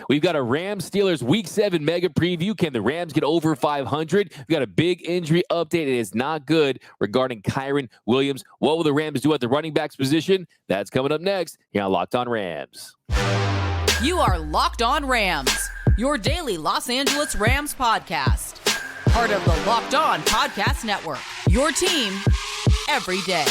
We've got a Rams-Steelers Week 7 mega preview. Can the Rams get over 500? We've got a big injury update. It is not good regarding Kyren Williams. What will the Rams do at the running backs position? That's coming up next here on Locked On Rams. You are Locked On Rams, your daily Los Angeles Rams podcast. Part of the Locked On Podcast Network, your team every day.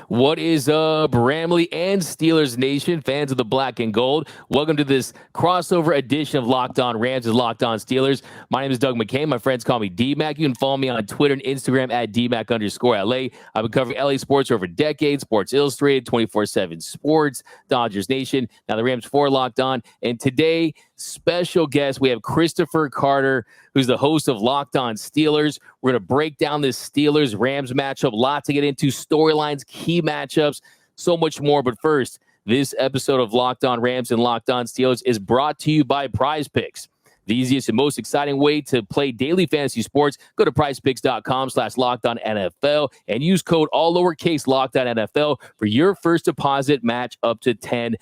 What is up, Ramley and Steelers Nation, fans of the black and gold? Welcome to this crossover edition of Locked On Rams and Locked On Steelers. My name is Doug McCain. My friends call me D-Mac. You can follow me on Twitter and Instagram at DMac_LA. I've been covering LA sports for over a decade. Sports Illustrated, 24/7 Sports, Dodgers Nation. Now the Rams 4 Locked On. And today, special guest, we have Christopher Carter, who's the host of Locked On Steelers. We're going to break down this Steelers-Rams matchup. A lot to get into, storylines, key matchups, so much more. But first, this episode of Locked On Rams and Locked On Steelers is brought to you by PrizePicks. The easiest and most exciting way to play daily fantasy sports. Go to prizepicks.com/LockedOnNFL and use code all lowercase LockedOnNFL for your first deposit match up to $10.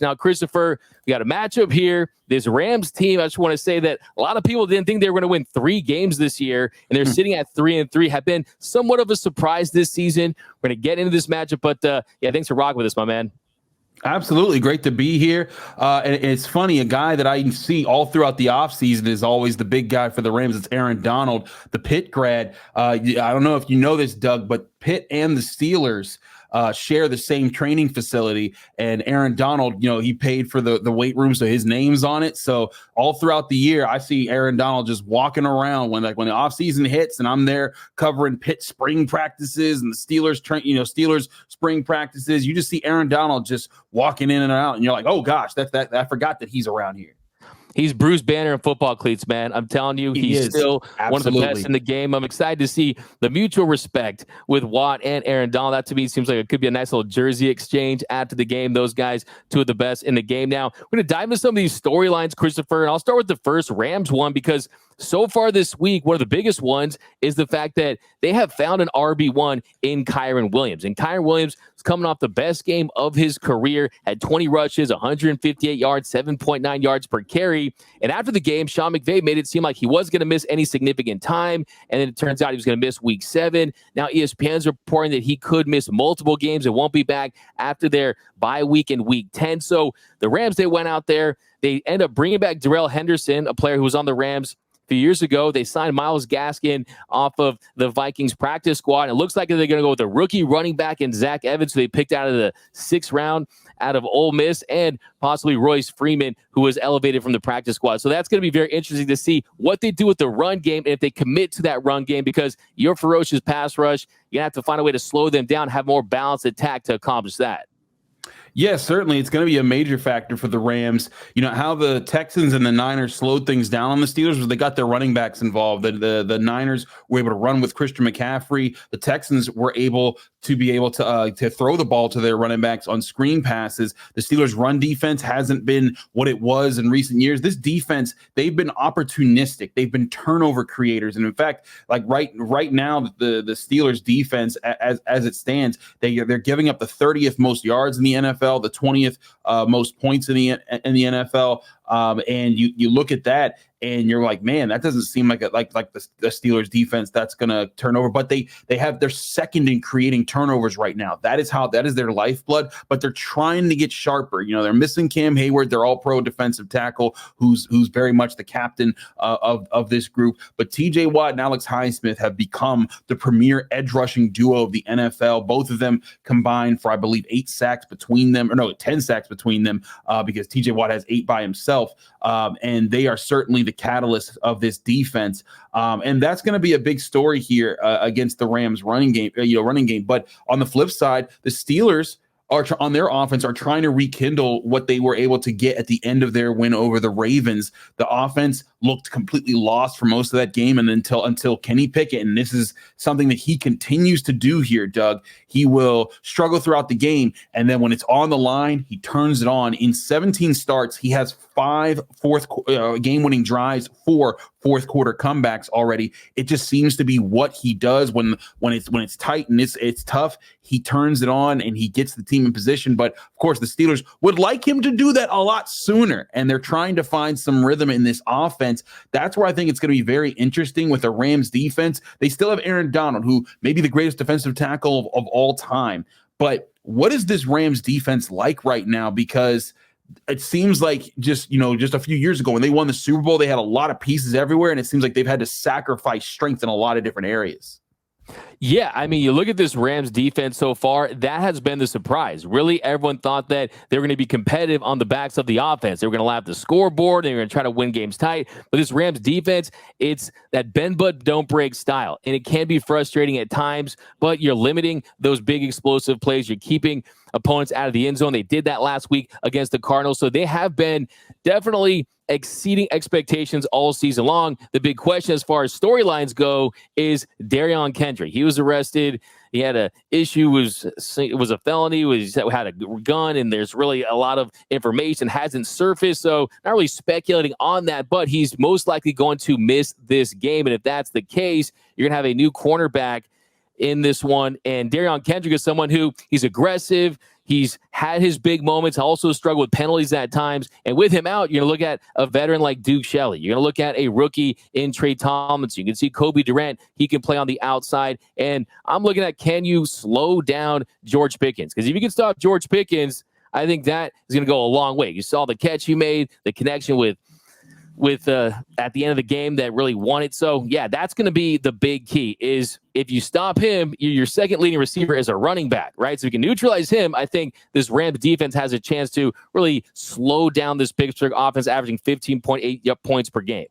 Now, Christopher, we got a matchup here. This Rams team, I just want to say that a lot of people didn't think they were going to win 3 games this year, and they're sitting at 3-3, have been somewhat of a surprise this season. We're going to get into this matchup, but thanks for rocking with us, my man. Absolutely. Great to be here. And it's funny, a guy that I see all throughout the offseason is always the big guy for the Rams. It's Aaron Donald, the Pitt grad. I don't know if you know this, Doug, but Pitt and the Steelers share the same training facility, and Aaron Donald, he paid for the weight room, so his name's on it. So all throughout the year, I see Aaron Donald just walking around when the offseason hits, and I'm there covering Pitt spring practices and the Steelers Steelers spring practices. You just see Aaron Donald just walking in and out, and you're like, oh gosh, I forgot that he's around here. He's Bruce Banner in football cleats, man. I'm telling you, he's still one of the best in the game. I'm excited to see the mutual respect with Watt and Aaron Donald. That to me seems like it could be a nice little jersey exchange after the game. Those guys, 2 of the best in the game. Now, we're going to dive into some of these storylines, Christopher, and I'll start with the first Rams one because so far this week, one of the biggest ones is the fact that they have found an RB1 in Kyren Williams. And Kyren Williams is coming off the best game of his career, had 20 rushes, 158 yards, 7.9 yards per carry. And after the game, Sean McVay made it seem like he wasn't going to miss any significant time. And then it turns out he was going to miss week 7. Now ESPN's reporting that he could miss multiple games and won't be back after their bye week in week 10. So the Rams, they went out there. They end up bringing back Darrell Henderson, a player who was on the Rams a few years ago. They signed Myles Gaskin off of the Vikings practice squad. And it looks like they're going to go with a rookie running back in Zach Evans, who they picked out of the 6th round out of Ole Miss, and possibly Royce Freeman, who was elevated from the practice squad. So that's going to be very interesting to see what they do with the run game and if they commit to that run game, because your ferocious pass rush, you're going to have to find a way to slow them down, have more balanced attack to accomplish that. Yeah, certainly. It's going to be a major factor for the Rams. How the Texans and the Niners slowed things down on the Steelers was they got their running backs involved. The Niners were able to run with Christian McCaffrey. The Texans were able to throw the ball to their running backs on screen passes. The Steelers' run defense hasn't been what it was in recent years. This defense, they've been opportunistic. They've been turnover creators. And in fact, like right now, the Steelers' defense, as it stands, they're giving up the 30th most yards in the NFL, the 20th most points in the NFL. And you look at that and you're like, man, that doesn't seem like the Steelers defense that's going to turn over. But they're second in creating turnovers right now. That is their lifeblood. But they're trying to get sharper. They're missing Cam Hayward, their all-pro defensive tackle, who's very much the captain of this group. But T.J. Watt and Alex Highsmith have become the premier edge rushing duo of the NFL. Both of them combined for, I believe, 10 sacks between them, because T.J. Watt has 8 by himself. And they are certainly the catalyst of this defense. And that's going to be a big story here against the Rams running game. But on the flip side, the Steelers on their offense are trying to rekindle what they were able to get at the end of their win over the Ravens. The offense looked completely lost for most of that game, and until Kenny Pickett, and this is something that he continues to do here, Doug. He will struggle throughout the game, and then when it's on the line, he turns it on. In 17 starts, he has 5 game-winning drives, 4 fourth quarter comebacks already. It just seems to be what he does when it's tight and it's tough. He turns it on and he gets the team in position. But of course, the Steelers would like him to do that a lot sooner, and they're trying to find some rhythm in this offense. That's where I think it's going to be very interesting with the Rams defense. They still have Aaron Donald, who may be the greatest defensive tackle of all time. But what is this Rams defense like right now? Because it seems like just a few years ago when they won the Super Bowl, they had a lot of pieces everywhere, and it seems like they've had to sacrifice strength in a lot of different areas. Yeah, I mean, you look at this Rams defense so far, that has been the surprise. Really, everyone thought that they were going to be competitive on the backs of the offense. They were going to lap the scoreboard, and they were going to try to win games tight. But this Rams defense, it's that bend but don't break style, and it can be frustrating at times, but you're limiting those big explosive plays. You're keeping opponents out of the end zone. They did that last week against the Cardinals, so they have been definitely exceeding expectations all season long. The big question as far as storylines go is Darion Kendrick. He was arrested. He had an issue, it was a felony, had a gun, and there's really a lot of information hasn't surfaced. So not really speculating on that, but he's most likely going to miss this game. And if that's the case, you're going to have a new cornerback in this one. And Darion Kendrick is someone who he's aggressive. He's had his big moments, also struggled with penalties at times. And with him out, you're going to look at a veteran like Duke Shelley. You're going to look at a rookie in Trey Tomlinson. You can see Kobe Durant. He can play on the outside. And I'm looking at, can you slow down George Pickens? Because if you can stop George Pickens, I think that is going to go a long way. You saw the catch he made, the connection with at the end of the game that really won it. So yeah, that's going to be the big key is if you stop him, your second leading receiver is a running back, right? So you can neutralize him. I think this Rams defense has a chance to really slow down this Pittsburgh offense, averaging 15.8 points per game.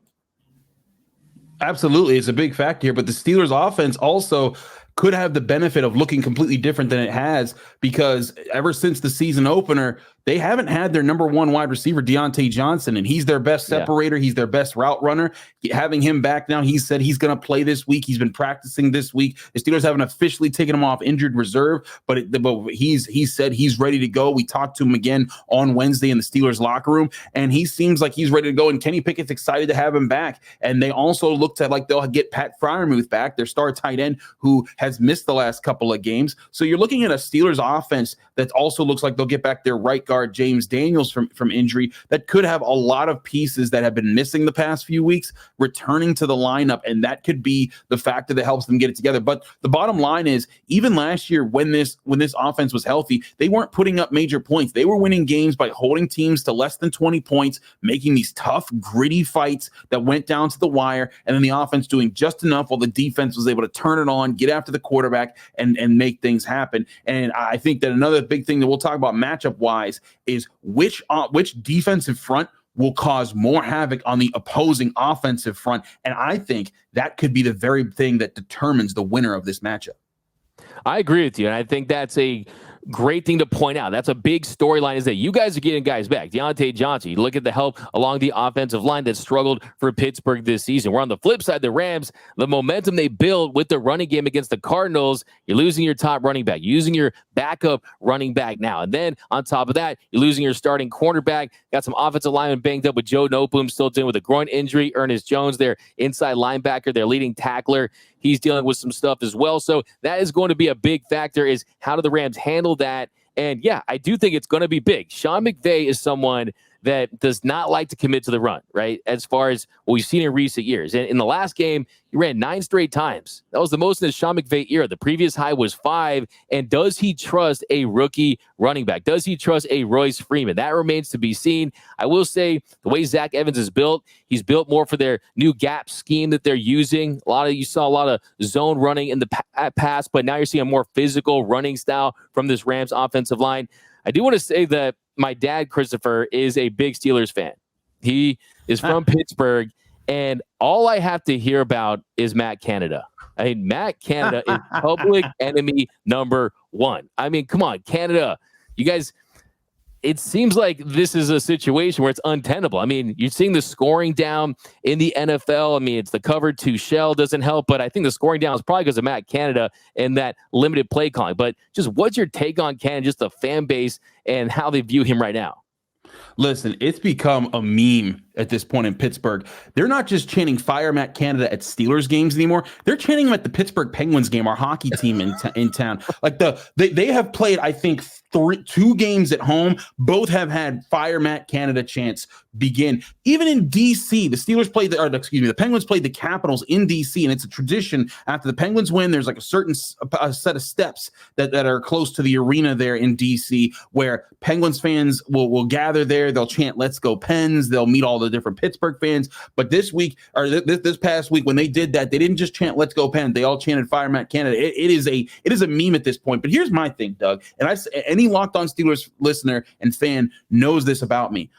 Absolutely. It's a big factor here, but the Steelers offense also could have the benefit of looking completely different than it has, because ever since the season opener, they haven't had their number one wide receiver, Deontay Johnson, and he's their best separator. Yeah. He's their best route runner. Having him back now, he said he's going to play this week. He's been practicing this week. The Steelers haven't officially taken him off injured reserve, but he said he's ready to go. We talked to him again on Wednesday in the Steelers locker room, and he seems like he's ready to go, and Kenny Pickett's excited to have him back. And they also looked at like they'll get Pat Freiermuth back, their star tight end, who has missed the last couple of games. So you're looking at a Steelers offense that also looks like they'll get back their right guard, James Daniels, from injury, that could have a lot of pieces that have been missing the past few weeks returning to the lineup, and that could be the factor that helps them get it together. But the bottom line is, even last year when this offense was healthy, they weren't putting up major points. They were winning games by holding teams to less than 20 points, making these tough, gritty fights that went down to the wire, and then the offense doing just enough while the defense was able to turn it on, get after the quarterback, and make things happen. And I think that another big thing that we'll talk about matchup-wise is which defensive front will cause more havoc on the opposing offensive front. And I think that could be the very thing that determines the winner of this matchup. I agree with you, and I think that's a great thing to point out. That's a big storyline, is that you guys are getting guys back. Deontay Johnson, you look at the help along the offensive line that struggled for Pittsburgh this season. We're on the flip side, the Rams, the momentum they built with the running game against the Cardinals, you're losing your top running back, using your backup running back now. And then on top of that, you're losing your starting cornerback, got some offensive linemen banged up with Joe Noteboom still dealing with a groin injury. Ernest Jones, their inside linebacker, their leading tackler, he's dealing with some stuff as well. So that is going to be a big factor, is how do the Rams handle that? And yeah, I do think it's going to be big. Sean McVay is someone that does not like to commit to the run, right? As far as what we've seen in recent years. And in the last game, he ran 9 straight times. That was the most in the Sean McVay era. The previous high was 5. And does he trust a rookie running back? Does he trust a Royce Freeman? That remains to be seen. I will say the way Zach Evans is built, he's built more for their new gap scheme that they're using. You saw a lot of zone running in the past, but now you're seeing a more physical running style from this Rams offensive line. I do want to say that my dad, Christopher, is a big Steelers fan. He is from Pittsburgh, and all I have to hear about is Matt Canada. I mean, Matt Canada is public enemy number 1. I mean, come on, Canada. you guys, it seems like this is a situation where it's untenable. I mean, you're seeing the scoring down in the NFL. I mean, it's the cover 2 shell doesn't help, but I think the scoring down is probably because of Matt Canada and that limited play calling. But just what's your take on Canada, just the fan base and how they view him right now? Listen, it's become a meme at this point in Pittsburgh. They're not just chanting "Fire Matt Canada" at Steelers games anymore. They're chanting him at the Pittsburgh Penguins game, our hockey team in town. Like they have played, I think, 2 games at home. Both have had "Fire Matt Canada" chants begin. Even in DC, the Penguins played the Capitals in DC, and it's a tradition. After the Penguins win, there's like a certain set of steps that are close to the arena there in DC, where Penguins fans will gather there. They'll chant "Let's go Pens." They'll meet all the different Pittsburgh fans. But this week, or this past week, when they did that, they didn't just chant "Let's go Pens." They all chanted "Fire Matt Canada." It is a meme at this point. But here's my thing, Doug, and any Locked On Steelers listener and fan knows this about me.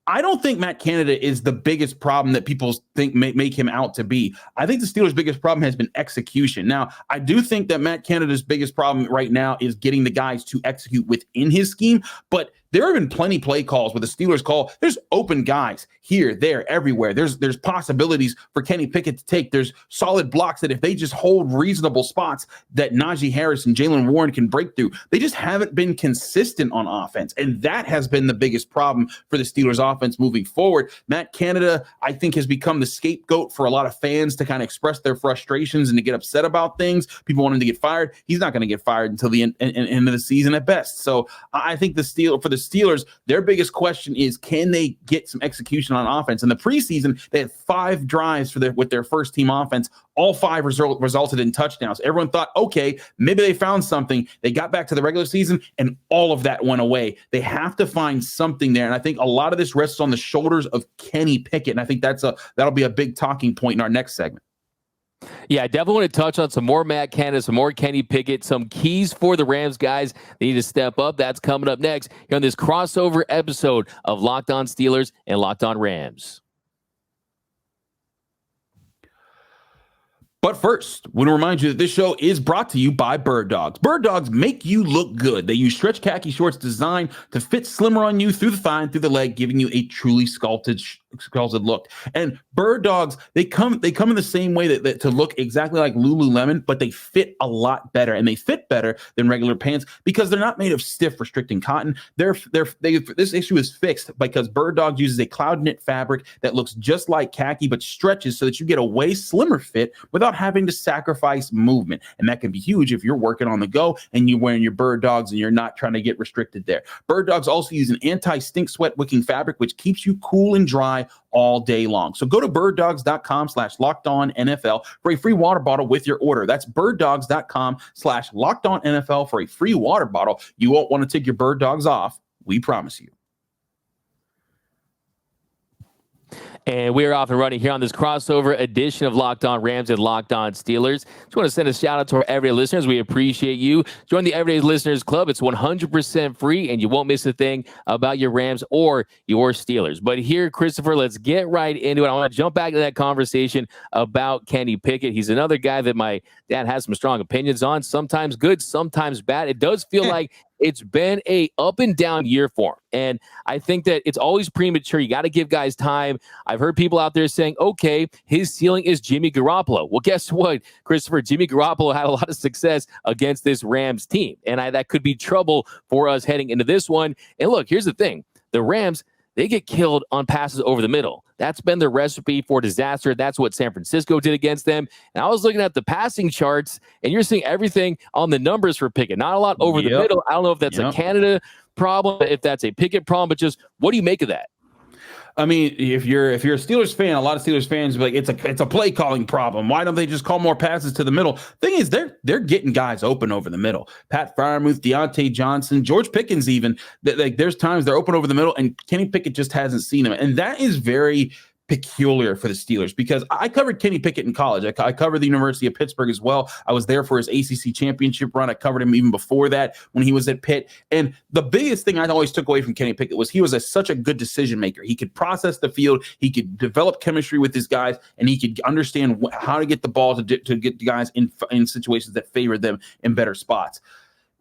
I don't think Matt Canada is the biggest problem that people think make him out to be. I think the Steelers' biggest problem has been execution. Now, I do think that Matt Canada's biggest problem right now is getting the guys to execute within his scheme, but there have been plenty play calls where the Steelers call. There's open guys here, there, everywhere. There's possibilities for Kenny Pickett to take. There's solid blocks that if they just hold reasonable spots that Najee Harris and Jaylen Warren can break through. They just haven't been consistent on offense, and that has been the biggest problem for the Steelers offense moving forward. Matt Canada, I think, has become the scapegoat for a lot of fans to kind of express their frustrations and to get upset about things. People want him to get fired. He's not going to get fired until the end of the season at best. So I think for the Steelers, their biggest question is, can they get some execution on offense? In the preseason, they had 5 drives with their first team offense. All 5 resulted in touchdowns. Everyone thought, okay, maybe they found something. They got back to the regular season, and all of that went away. They have to find something there, and I think a lot of this rests on the shoulders of Kenny Pickett, and I think that'll be a big talking point in our next segment. Yeah, I definitely want to touch on some more Matt Canada, some more Kenny Pickett, some keys for the Rams guys. They need to step up. That's coming up next here on this crossover episode of Locked On Steelers and Locked On Rams. But first, we want to remind you that this show is brought to you by Bird Dogs. Bird Dogs make you look good. They use stretch khaki shorts designed to fit slimmer on you through the thigh and through the leg, giving you a truly sculpted look. And Bird Dogs, they come in the same way that to look exactly like Lululemon, but they fit a lot better, and they fit better than regular pants because they're not made of stiff, restricting cotton. This issue is fixed because Bird Dogs uses a cloud knit fabric that looks just like khaki but stretches so that you get a way slimmer fit without having to sacrifice movement. And that can be huge if you're working on the go and you're wearing your Bird Dogs and you're not trying to get restricted there. Bird Dogs also use an anti-stink sweat wicking fabric, which keeps you cool and dry all day long. So go to birddogs.com/lockedonnfl for a free water bottle with your order. That's birddogs.com/lockedonnfl for a free water bottle. You won't want to take your Bird Dogs off. We promise you. And we're off and running here on this crossover edition of Locked On Rams and Locked On Steelers. Just want to send a shout out to our everyday listeners. We appreciate you. Join the Everyday Listeners Club. It's 100% free, and you won't miss a thing about your Rams or your Steelers. But here, Christopher, let's get right into it. I want to jump back to that conversation about Kenny Pickett. He's another guy that my dad has some strong opinions on, sometimes good, sometimes bad. It does feel like it's been a up and down year for him. And I think that it's always premature. You got to give guys time. I've heard people out there saying, okay, his ceiling is Jimmy Garoppolo. Well, guess what, Christopher? Jimmy Garoppolo had a lot of success against this Rams team. And that could be trouble for us heading into this one. And look, here's the thing. The Rams, they get killed on passes over the middle. That's been the recipe for disaster. That's what San Francisco did against them. And I was looking at the passing charts, and you're seeing everything on the numbers for Pickett. Not a lot over the middle. I don't know if that's a Canada problem, if that's a Pickett problem, but just what do you make of that? I mean, if you're a Steelers fan, a lot of Steelers fans be like, it's a play calling problem. Why don't they just call more passes to the middle? Thing is, they're getting guys open over the middle. Pat Freiermuth, Deontay Johnson, George Pickens even. There's times they're open over the middle, and Kenny Pickett just hasn't seen them. And that is very peculiar for the Steelers because I covered Kenny Pickett in college. I covered the University of Pittsburgh as well. I was there for his ACC championship run. I covered him even before that when he was at Pitt. And the biggest thing I always took away from Kenny Pickett was he was such a good decision maker. He could process the field. He could develop chemistry with his guys, and he could understand how to get the ball to get the guys in situations that favor them in better spots.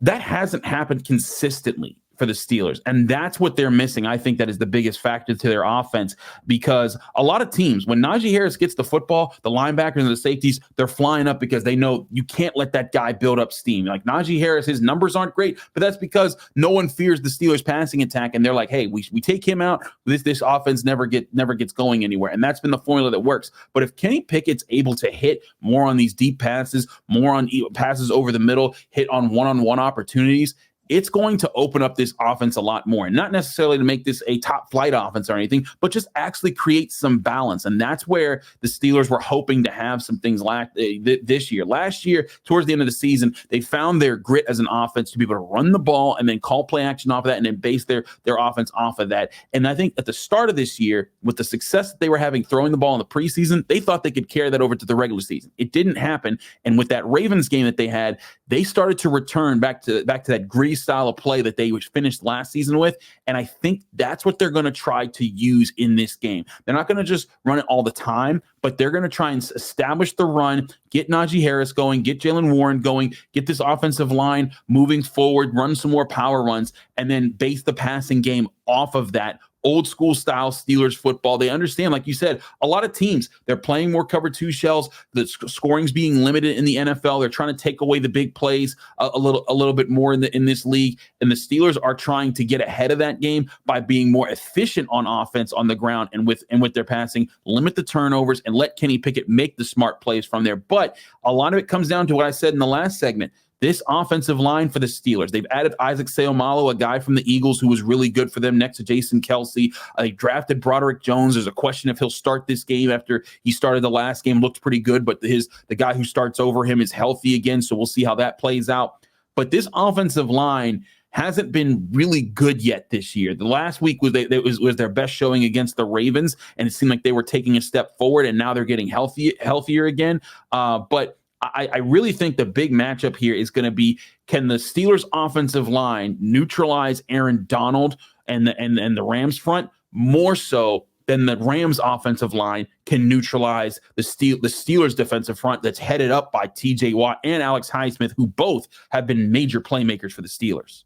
That hasn't happened consistently for the Steelers. And that's what they're missing. I think that is the biggest factor to their offense, because a lot of teams, when Najee Harris gets the football, the linebackers and the safeties, they're flying up because they know you can't let that guy build up steam. Like Najee Harris, his numbers aren't great, but that's because no one fears the Steelers passing attack. And they're like, hey, we take him out. This offense never gets going anywhere. And that's been the formula that works. But if Kenny Pickett's able to hit more on these deep passes, more on passes over the middle, hit on one-on-one opportunities, it's going to open up this offense a lot more, and not necessarily to make this a top flight offense or anything, but just actually create some balance. And that's where the Steelers were hoping to have some things this year. Last year, towards the end of the season, they found their grit as an offense to be able to run the ball and then call play action off of that and then base their offense off of that. And I think at the start of this year, with the success that they were having throwing the ball in the preseason, they thought they could carry that over to the regular season. It didn't happen. And with that Ravens game that they had, they started to return back to that gritty style of play that they finished last season with. And I think that's what they're going to try to use in this game. They're not going to just run it all the time, but they're going to try and establish the run, get Najee Harris going, get Jaylen Warren going, get this offensive line moving forward, run some more power runs, and then base the passing game off of that. Old school style Steelers football. They understand, like you said, a lot of teams, they're playing more cover two shells. The scoring's being limited in the NFL. They're trying to take away the big plays a little bit more in this league. And the Steelers are trying to get ahead of that game by being more efficient on offense on the ground and with their passing, limit the turnovers, and let Kenny Pickett make the smart plays from there. But a lot of it comes down to what I said in the last segment. This offensive line for the Steelers, they've added Isaac Seumalo, a guy from the Eagles who was really good for them next to Jason Kelce. They drafted Broderick Jones. There's a question if he'll start this game after he started the last game, looked pretty good, but the guy who starts over him is healthy again, so we'll see how that plays out. But this offensive line hasn't been really good yet this year. The last week was their best showing against the Ravens, and it seemed like they were taking a step forward, and now they're getting healthier again. But I really think the big matchup here is going to be, can the Steelers offensive line neutralize Aaron Donald and the Rams front more so than the Rams offensive line can neutralize the Steelers defensive front that's headed up by TJ Watt and Alex Highsmith, who both have been major playmakers for the Steelers.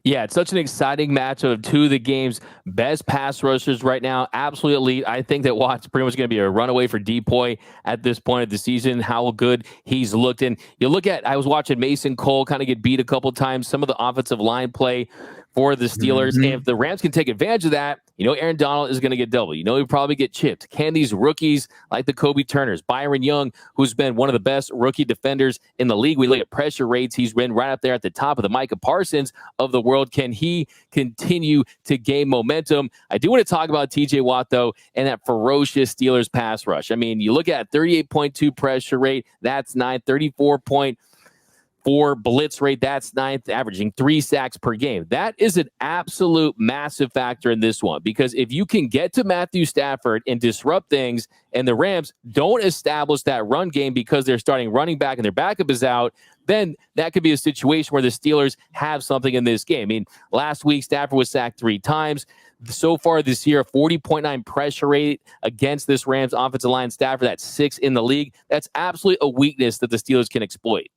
Yeah, it's such an exciting matchup of two of the game's best pass rushers right now. Absolutely elite. I think that Watt's pretty much going to be a runaway for Depoy at this point of the season, how good he's looked. And you look at, I was watching Mason Cole kind of get beat a couple times, some of the offensive line play for the Steelers. And if the Rams can take advantage of that, Aaron Donald is going to get double. He'll probably get chipped. Can these rookies like the Kobe Turners, Byron Young, who's been one of the best rookie defenders in the league, we look at pressure rates, he's been right up there at the top of the Micah Parsons of the world. Can he continue to gain momentum? I do want to talk about TJ Watt, though, and that ferocious Steelers pass rush. I mean, you look at 38.2 pressure rate, that's 9, 34.4 blitz rate, that's ninth, averaging 3 sacks per game. That is an absolute massive factor in this one, because if you can get to Matthew Stafford and disrupt things, and the Rams don't establish that run game because they're starting running back and their backup is out, then that could be a situation where the Steelers have something in this game. I mean, last week, Stafford was sacked 3 times. So far this year, 40.9 pressure rate against this Rams offensive line. Stafford, that's 6th in the league. That's absolutely a weakness that the Steelers can exploit.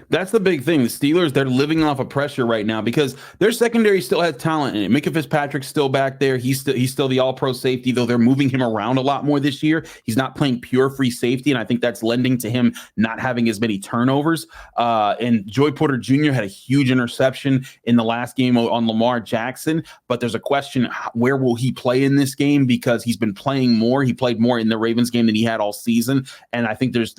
That's the big thing. The Steelers, they're living off of pressure right now because their secondary still has talent in it. Micah Fitzpatrick's still back there. He's still the all-pro safety, though they're moving him around a lot more this year. He's not playing pure free safety, and I think that's lending to him not having as many turnovers. And Joy Porter Jr. had a huge interception in the last game on Lamar Jackson, but there's a question, where will he play in this game? Because he's been playing more. He played more in the Ravens game than he had all season, and I think there's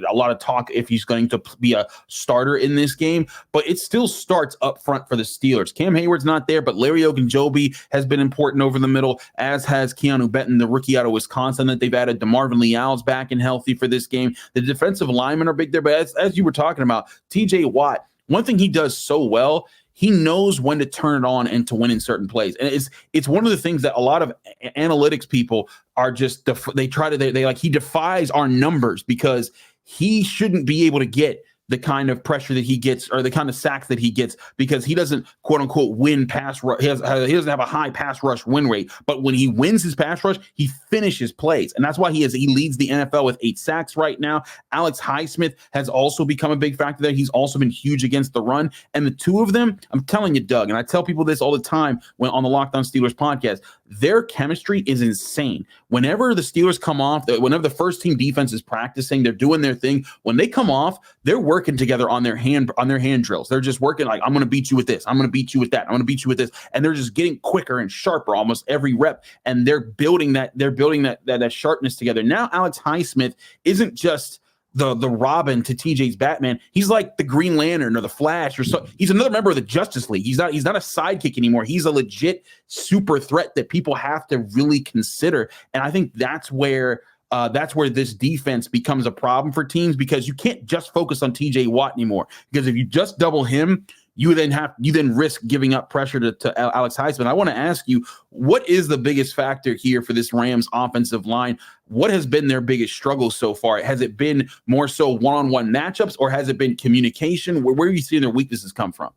a lot of talk if he's going to be a starter in this game, but it still starts up front for the Steelers. Cam Hayward's not there, but Larry Ogunjobi has been important over the middle, as has Keanu Benton, the rookie out of Wisconsin that they've added. DeMarvin Leal's back and healthy for this game. The defensive linemen are big there, but as you were talking about, TJ Watt, one thing he does so well, he knows when to turn it on and to win in certain plays. And it's one of the things that a lot of analytics people are just, he defies our numbers because he shouldn't be able to get the kind of pressure that he gets or the kind of sacks that he gets because he doesn't quote unquote win pass rush. He doesn't have a high pass rush win rate, but when he wins his pass rush, he finishes plays. And that's why he leads the NFL with 8 sacks right now. Alex Highsmith has also become a big factor there. He's also been huge against the run. And the two of them, I'm telling you, Doug, and I tell people this all the time when on the Locked On Steelers podcast, their chemistry is insane. Whenever the Steelers come off, whenever the first team defense is practicing, they're doing their thing. When they come off, they're working together on their hand drills. They're just working like, I'm going to beat you with this. I'm going to beat you with that. I'm going to beat you with this. And they're just getting quicker and sharper almost every rep. And they're building that sharpness together. Now, Alex Highsmith isn't just the Robin to TJ's Batman. He's like the Green Lantern or the Flash or so. He's another member of the Justice League. He's not a sidekick anymore. He's a legit super threat that people have to really consider. And I think that's where this defense becomes a problem for teams because you can't just focus on TJ Watt anymore. Because if you just double him, you then risk giving up pressure to Alex Highsmith. I want to ask you, what is the biggest factor here for this Rams offensive line? What has been their biggest struggle so far? Has it been more so one-on-one matchups, or has it been communication? Where are you seeing their weaknesses come from?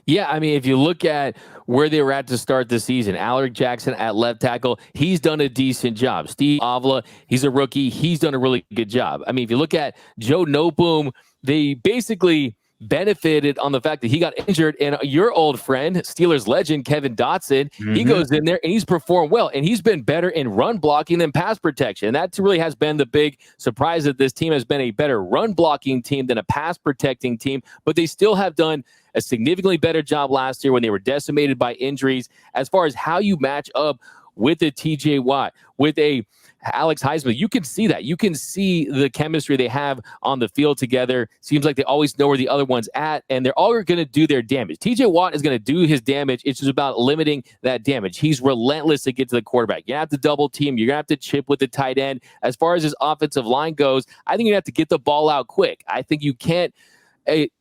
Yeah, I mean, if you look at where they were at to start the season, Alaric Jackson at left tackle, he's done a decent job. Steve Avila, he's a rookie. He's done a really good job. I mean, if you look at Joe Noteboom, they basically benefited on the fact that he got injured, and your old friend, Steelers legend Kevin Dotson, he goes in there and he's performed well, and he's been better in run blocking than pass protection. And that really has been the big surprise, that this team has been a better run blocking team than a pass protecting team, but they still have done a significantly better job last year when they were decimated by injuries as far as how you match up with a TJ Watt, with a Alex Highsmith. You can see that. You can see the chemistry they have on the field together. Seems like they always know where the other one's at, and they're all going to do their damage. TJ Watt is going to do his damage. It's just about limiting that damage. He's relentless to get to the quarterback. You have to double team. You're going to have to chip with the tight end. As far as his offensive line goes, I think you have to get the ball out quick. I think you can't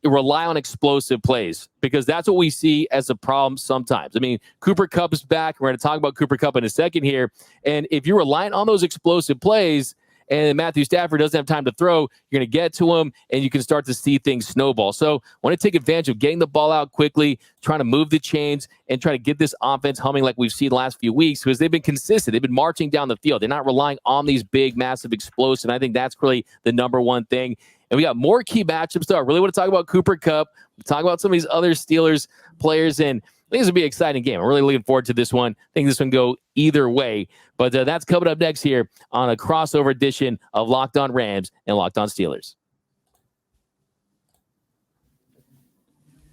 rely on explosive plays, because that's what we see as a problem sometimes. I mean, Cooper Kupp is back. We're going to talk about Cooper Kupp in a second here. And if you're relying on those explosive plays and Matthew Stafford doesn't have time to throw, you're going to get to him and you can start to see things snowball. So I want to take advantage of getting the ball out quickly, trying to move the chains and try to get this offense humming like we've seen the last few weeks, because they've been consistent. They've been marching down the field. They're not relying on these big, massive explosives. I think that's really the number one thing. And we got more key matchups, though. I really want to talk about Cooper Kupp. We'll talk about some of these other Steelers players, and I think this will be an exciting game. I'm really looking forward to this one. I think this one go either way. But that's coming up next here on a crossover edition of Locked On Rams and Locked On Steelers.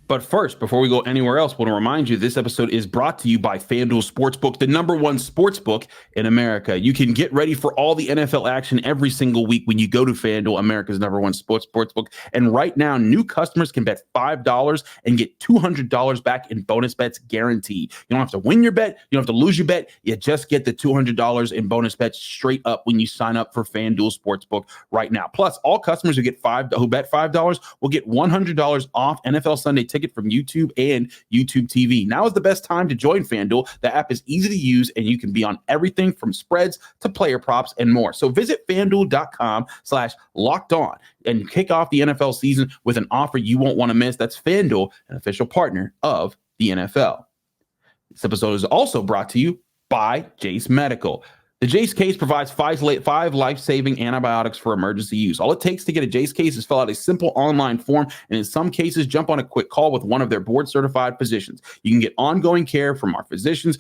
But first, before we go anywhere else, I want to remind you this episode is brought to you by FanDuel Sportsbook, the number one sportsbook in America. You can get ready for all the NFL action every single week when you go to FanDuel, America's number one sportsbook. And right now, new customers can bet $5 and get $200 back in bonus bets guaranteed. You don't have to win your bet. You don't have to lose your bet. You just get the $200 in bonus bets straight up when you sign up for FanDuel Sportsbook right now. Plus, all customers who bet $5 will get $100 off NFL Sunday tickets from YouTube and YouTube TV. Now is the best time to join FanDuel. The app is easy to use and you can be on everything from spreads to player props and more. So visit FanDuel.com/lockedon and kick off the NFL season with an offer you won't want to miss. That's FanDuel, an official partner of the NFL. This episode is also brought to you by Jase Medical. The Jase case provides 5 life-saving antibiotics for emergency use. All it takes to get a Jase case is fill out a simple online form, and in some cases, jump on a quick call with one of their board-certified physicians. You can get ongoing care from our physicians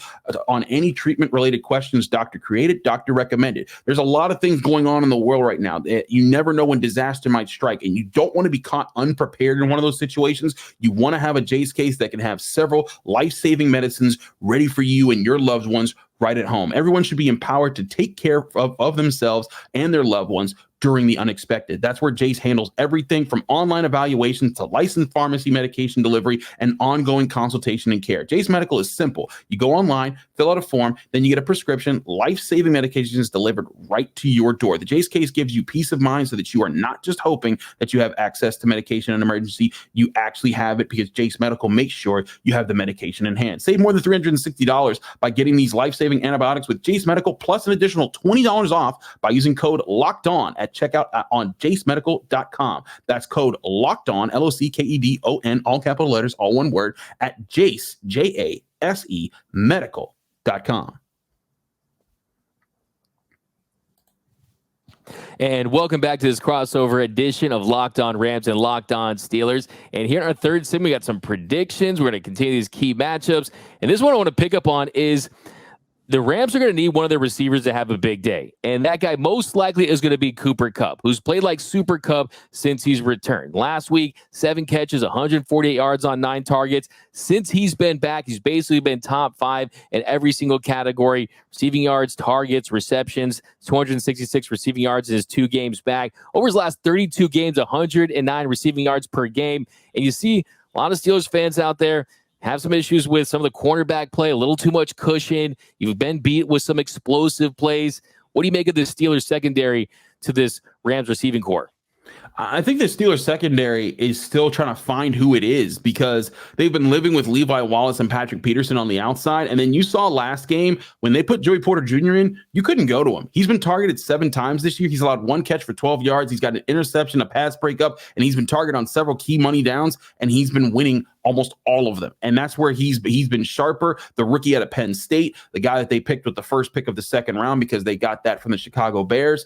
on any treatment-related questions doctor created, doctor recommended. There's a lot of things going on in the world right now. You never know when disaster might strike, and you don't want to be caught unprepared in one of those situations. You want to have a Jase case that can have several life-saving medicines ready for you and your loved ones right at home. Everyone should be empowered to take care of themselves and their loved ones during the unexpected. That's where Jase handles everything from online evaluations to licensed pharmacy medication delivery and ongoing consultation and care. Jase Medical is simple. You go online, fill out a form, then you get a prescription, life-saving medications delivered right to your door. The Jase case gives you peace of mind so that you are not just hoping that you have access to medication in an emergency. You actually have it, because Jase Medical makes sure you have the medication in hand. Save more than $360 by getting these life-saving antibiotics with Jase Medical, plus an additional $20 off by using code LOCKEDON at at checkout on jacemedical.com. That's code LOCKEDON, LOCKEDON, all capital letters, all one word, at Jace, JASE, medical.com. And welcome back to this crossover edition of Locked On Rams and Locked On Steelers. And here in our third segment, we got some predictions. We're going to continue these key matchups. And this one I want to pick up on is the Rams are going to need one of their receivers to have a big day. And that guy most likely is going to be Cooper Kupp, who's played like Super Kupp since he's returned. Last week, 7 catches, 148 yards on 9 targets. Since he's been back, he's basically been top 5 in every single category: receiving yards, targets, receptions, 266 receiving yards in his 2 games back. Over his last 32 games, 109 receiving yards per game. And you see a lot of Steelers fans out there have some issues with some of the cornerback play, a little too much cushion. You've been beat with some explosive plays. What do you make of the Steelers secondary to this Rams receiving core? I think the Steelers secondary is still trying to find who it is, because they've been living with Levi Wallace and Patrick Peterson on the outside. And then you saw last game when they put Joey Porter Jr. in, you couldn't go to him. He's been targeted 7 times this year. He's allowed 1 catch for 12 yards. He's got an interception, a pass breakup, and he's been targeted on several key money downs, and he's been winning almost all of them. And that's where he's been sharper. The rookie out of Penn State, the guy that they picked with the first pick of the second round because they got that from the Chicago Bears.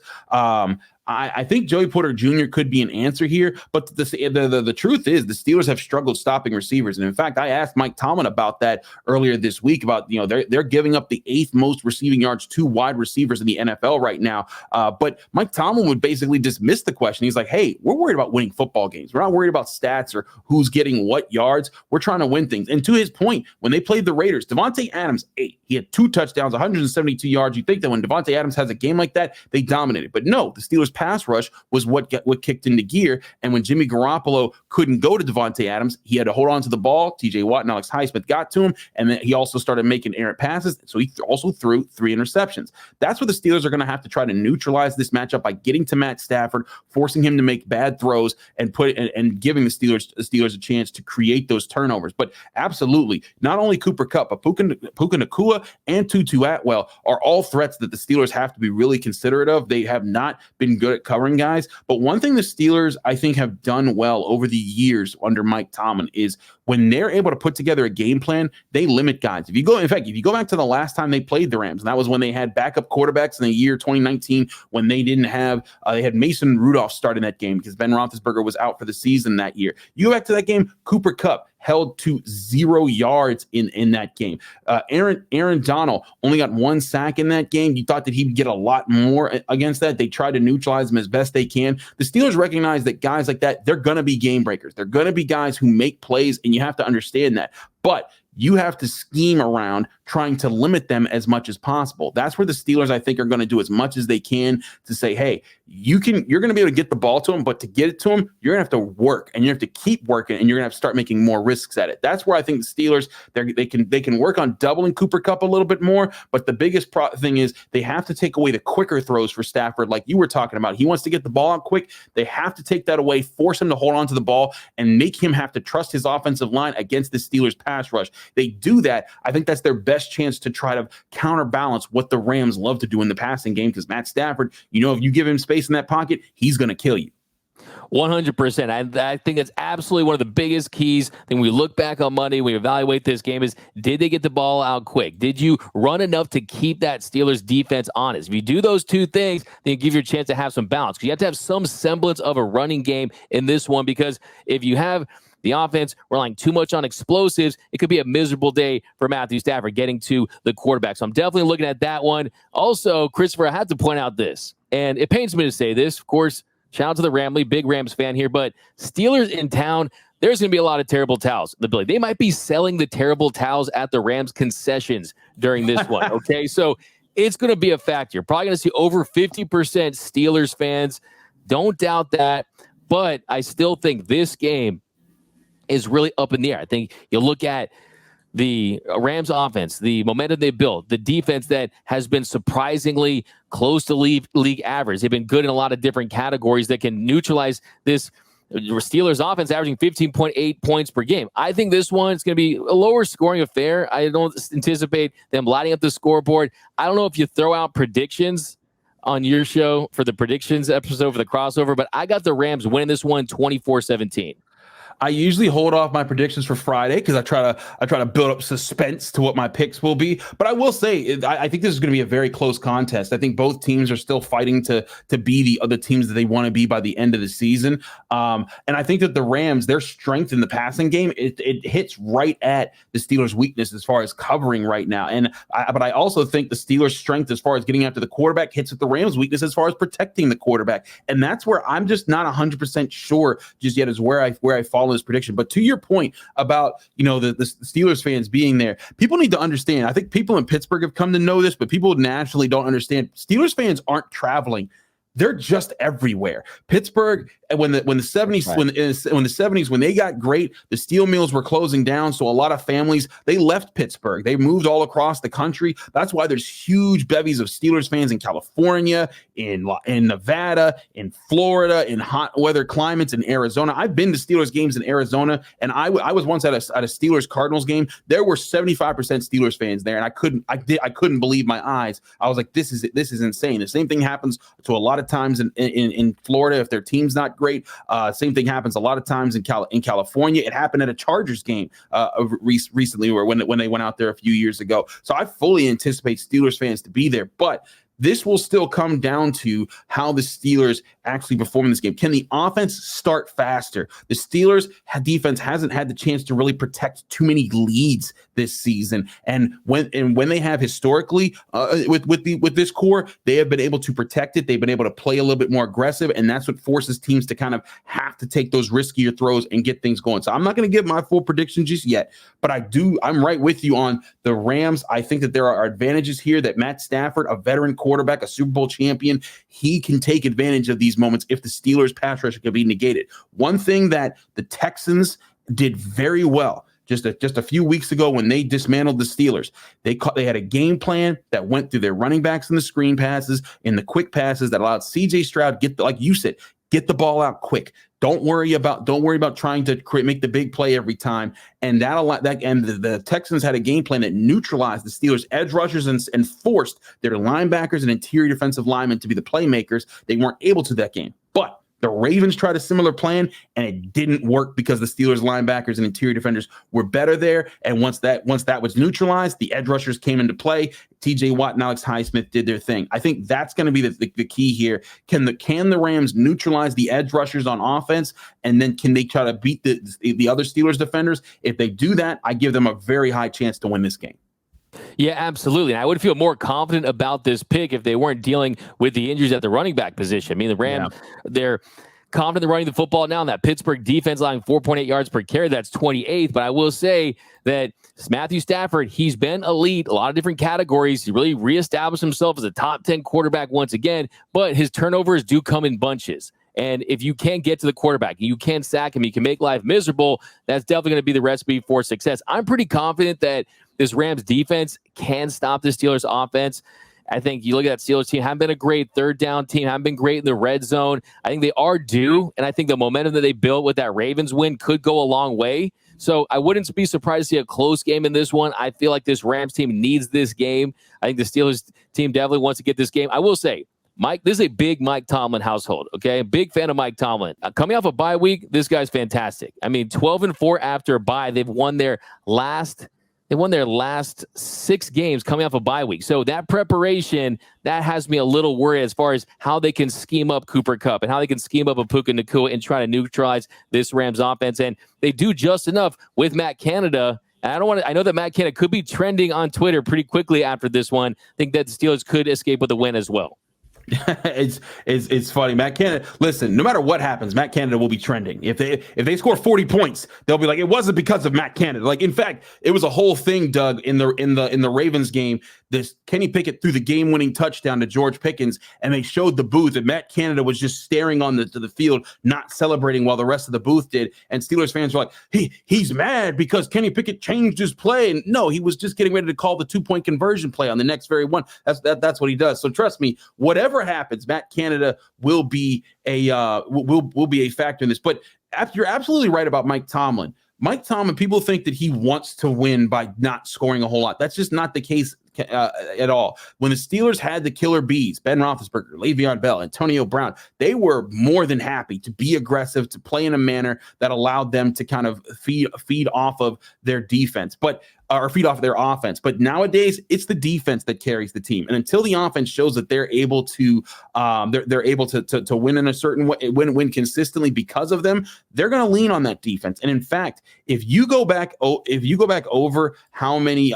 I think Joey Porter Jr. could be an answer here, but the truth is the Steelers have struggled stopping receivers. And in fact, I asked Mike Tomlin about that earlier this week about, they're giving up the 8th most receiving yards to wide receivers in the NFL right now. But Mike Tomlin would basically dismiss the question. He's like, hey, we're worried about winning football games. We're not worried about stats or who's getting what yards. We're trying to win things. And to his point, when they played the Raiders, Devontae Adams, 8. He had 2 touchdowns, 172 yards. You think that when Devontae Adams has a game like that, they dominated. But no, the Steelers pass rush was what kicked into gear. And when Jimmy Garoppolo couldn't go to Devontae Adams, he had to hold on to the ball. TJ Watt and Alex Highsmith got to him, and then he also started making errant passes. So he also threw 3 interceptions. That's where the Steelers are going to have to try to neutralize this matchup by getting to Matt Stafford, forcing him to make bad throws, and giving the Steelers a chance to create those turnovers. But absolutely, not only Cooper Kupp, but Puka Nacua and Tutu Atwell are all threats that the Steelers have to be really considerate of. They have not been good at covering guys. But one thing the Steelers, I think, have done well over the years under Mike Tomlin is when they're able to put together a game plan, they limit guys. If you go back to the last time they played the Rams, and that was when they had backup quarterbacks in the year 2019, when they didn't have, they had Mason Rudolph starting that game because Ben Roethlisberger was out for the season that year. You go back to that game, Cooper Kupp held to 0 yards in that game. Aaron Donald only got 1 sack in that game. You thought that he would get a lot more against that. They tried to neutralize him as best they can. The Steelers recognize that guys like that, they're going to be game breakers. They're going to be guys who make plays, and you have to understand that. But you have to scheme around trying to limit them as much as possible. That's where the Steelers, I think, are going to do as much as they can to say, hey, you're going to be able to get the ball to him, but to get it to him, you're going to have to work, and you have to keep working, and you're going to have to start making more risks at it. That's where I think the Steelers, they can work on doubling Cooper Kupp a little bit more, but the biggest thing is they have to take away the quicker throws for Stafford, like you were talking about. He wants to get the ball out quick. They have to take that away, force him to hold on to the ball, and make him have to trust his offensive line against the Steelers pass rush. They do that. I think that's their best chance to try to counterbalance what the Rams love to do in the passing game, because Matt Stafford, if you give him space in that pocket, he's going to kill you. 100%. I think that's absolutely one of the biggest keys. Then we look back on Monday, we evaluate this game is, did they get the ball out quick? Did you run enough to keep that Steelers defense honest? If you do those 2 things, then you give you a chance to have some balance. You have to have some semblance of a running game in this one, because if you have the offense relying too much on explosives, it could be a miserable day for Matthew Stafford getting to the quarterback. So I'm definitely looking at that one. Also, Christopher, I had to point out this, and it pains me to say this. Of course, shout out to the Ramley, big Rams fan here, but Steelers in town, there's going to be a lot of terrible towels in the building. They might be selling the terrible towels at the Rams concessions during this one, okay? So it's going to be a factor. You're probably going to see over 50% Steelers fans. Don't doubt that, but I still think this game is really up in the air. I think you look at the Rams offense, the momentum they built, the defense that has been surprisingly close to league average. They've been good in a lot of different categories that can neutralize this Steelers offense, averaging 15.8 points per game. I think this one is going to be a lower scoring affair. I don't anticipate them lighting up the scoreboard. I don't know if you throw out predictions on your show for the predictions episode for the crossover, but I got the Rams winning this one 24-17. I usually hold off my predictions for Friday because I try to build up suspense to what my picks will be. But I will say I think this is going to be a very close contest. I think both teams are still fighting to be the other teams that they want to be by the end of the season. And I think that the Rams, their strength in the passing game, it hits right at the Steelers' weakness as far as covering right now. But I also think the Steelers' strength as far as getting after the quarterback hits at the Rams' weakness as far as protecting the quarterback. And that's where I'm just not 100% sure just yet is where I fall in this prediction. But to your point about, the Steelers fans being there, people need to understand. I think people in Pittsburgh have come to know this, but people naturally don't understand. Steelers fans aren't traveling. They're just everywhere. Pittsburgh, when the 70s, right. when the 70s, when they got great, the steel mills were closing down. So a lot of families, they left Pittsburgh. They moved all across the country. That's why there's huge bevies of Steelers fans in California, in Nevada, in Florida, in hot weather climates, in Arizona. I've been to Steelers games in Arizona, and I was once at a Steelers Cardinals game. There were 75% Steelers fans there, and I couldn't believe my eyes. I was like, this is insane. The same thing happens to a lot of times in Florida if their team's not great. Same thing happens a lot of times in California. It happened at a Chargers game recently, or when they went out there a few years ago. So I fully anticipate Steelers fans to be there, but this will still come down to how the Steelers actually perform in this game. Can the offense start faster? The Steelers defense hasn't had the chance to really protect too many leads this season. And when they have historically with this core, they have been able to protect it. They've been able to play a little bit more aggressive, and that's what forces teams to kind of have to take those riskier throws and get things going. So I'm not going to give my full prediction just yet, but I'm right with you on the Rams. I think that there are advantages here that Matt Stafford, a veteran quarterback, a Super Bowl champion, he can take advantage of these moments if the Steelers pass rush can be negated. One thing that the Texans did very well just a few weeks ago when they dismantled the Steelers, they had a game plan that went through their running backs in the screen passes, in the quick passes that allowed CJ Stroud like you said, get the ball out quick. Don't worry about trying to make the big play every time. And the Texans had a game plan that neutralized the Steelers' edge rushers and forced their linebackers and interior defensive linemen to be the playmakers. They weren't able to that game, but the Ravens tried a similar plan, and it didn't work because the Steelers' linebackers and interior defenders were better there. And once that was neutralized, the edge rushers came into play. T.J. Watt and Alex Highsmith did their thing. I think that's going to be the key here. Can the Rams neutralize the edge rushers on offense, and then can they try to beat the other Steelers defenders? If they do that, I give them a very high chance to win this game. Yeah, absolutely. And I would feel more confident about this pick if they weren't dealing with the injuries at the running back position. I mean, the Rams, they're confident in running the football now. And that Pittsburgh defense allowing 4.8 yards per carry, that's 28th. But I will say that Matthew Stafford, he's been elite, a lot of different categories. He really reestablished himself as a top 10 quarterback once again, but his turnovers do come in bunches. And if you can't get to the quarterback, you can't sack him, you can make life miserable, that's definitely going to be the recipe for success. I'm pretty confident that this Rams defense can stop the Steelers offense. I think you look at that Steelers team, haven't been a great third down team, haven't been great in the red zone. I think they are due, and I think the momentum that they built with that Ravens win could go a long way. So I wouldn't be surprised to see a close game in this one. I feel like this Rams team needs this game. I think the Steelers team definitely wants to get this game. I will say, Mike, this is a big Mike Tomlin household, okay? Big fan of Mike Tomlin. Coming off a bye week, this guy's fantastic. I mean, 12-4 after a bye. They've won their last 6 games coming off a bye week. So that preparation, that has me a little worried as far as how they can scheme up Cooper Kupp and how they can scheme up a Puka Nacua and try to neutralize this Rams offense. And they do just enough with Matt Canada. And I know that Matt Canada could be trending on Twitter pretty quickly after this one. I think that the Steelers could escape with a win as well. It's funny. Matt Canada, listen, no matter what happens, Matt Canada will be trending. If they score 40 points, they'll be like, it wasn't because of Matt Canada. Like, in fact, it was a whole thing, Doug, in the Ravens game. This Kenny Pickett threw the game-winning touchdown to George Pickens, and they showed the booth, and Matt Canada was just staring on to the field, not celebrating while the rest of the booth did. And Steelers fans were like, he's mad because Kenny Pickett changed his play. And no, he was just getting ready to call the 2-point conversion play on the next very one. That's what he does. So trust me, whatever happens, Matt Canada will be a factor in this. But you're absolutely right about Mike Tomlin. Mike Tomlin, people think that he wants to win by not scoring a whole lot. That's just not the case at all. When the Steelers had the killer bees, Ben Roethlisberger, Le'Veon Bell, Antonio Brown, they were more than happy to be aggressive, to play in a manner that allowed them to kind of feed off of their defense, or feed off their offense. But nowadays, it's the defense that carries the team. And until the offense shows that they're able to win in a certain way, win consistently because of them, they're going to lean on that defense. And in fact, if you go back over how many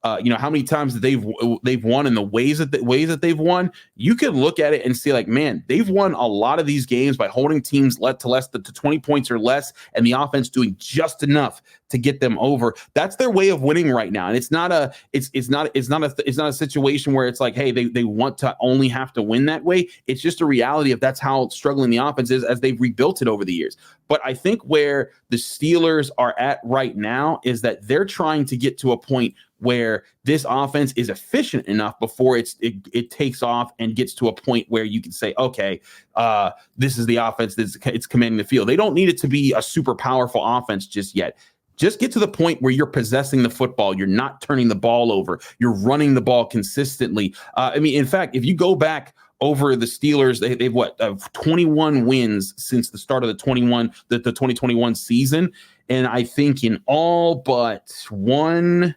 how many times that they've won and the ways that they've won, you can look at it and see like, man, they've won a lot of these games by holding teams to 20 points or less, and the offense doing just enough to get them over. That's their way of winning right now. And it's not a situation where it's like, hey, they want to only have to win that way. It's just a reality of that's how struggling the offense is as they've rebuilt it over the years. But I think where the Steelers are at right now is that they're trying to get to a point where this offense is efficient enough before it takes off and gets to a point where you can say, okay, this is the offense it's commanding the field. They don't need it to be a super powerful offense just yet. Just get to the point where you're possessing the football. You're not turning the ball over. You're running the ball consistently. In fact, if you go back over the Steelers, they've 21 wins since the start of the 2021 season. And I think in all but two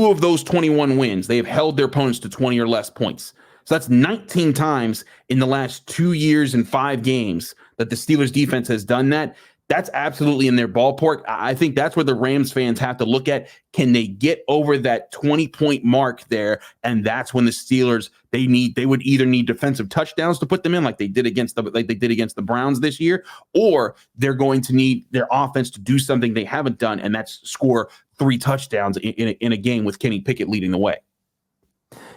of those 21 wins, they have held their opponents to 20 or less points. So that's 19 times in the last 2 years and 5 games that the Steelers defense has done that. That's absolutely in their ballpark. I think that's where the Rams fans have to look at. Can they get over that 20-point mark there? And that's when the Steelers, they would either need defensive touchdowns to put them in, like they did against the Browns this year, or they're going to need their offense to do something they haven't done, and that's score 3 touchdowns in a game with Kenny Pickett leading the way.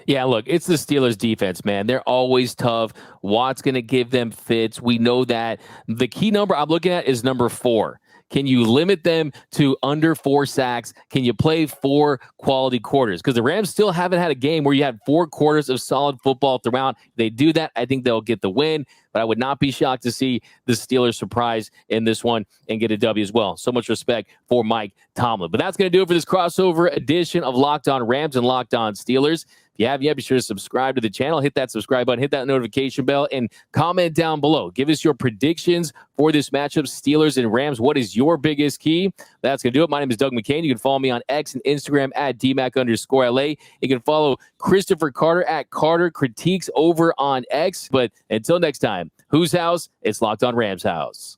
Yeah, look, it's the Steelers defense, man. They're always tough. Watt's going to give them fits. We know that. The key number I'm looking at is number 4. Can you limit them to under 4 sacks? Can you play 4 quality quarters? Because the Rams still haven't had a game where you had 4 quarters of solid football throughout. If they do that, I think they'll get the win. But I would not be shocked to see the Steelers surprise in this one and get a W as well. So much respect for Mike Tomlin. But that's going to do it for this crossover edition of Locked On Rams and Locked On Steelers. If you haven't yet, be sure to subscribe to the channel, hit that subscribe button, hit that notification bell, and comment down below. Give us your predictions for this matchup, Steelers and Rams. What is your biggest key? That's going to do it. My name is Doug McCain. You can follow me on X and Instagram at DMAC_LA. You can follow Christopher Carter at Carter Critiques over on X. But until next time, whose house? It's Locked On Rams house.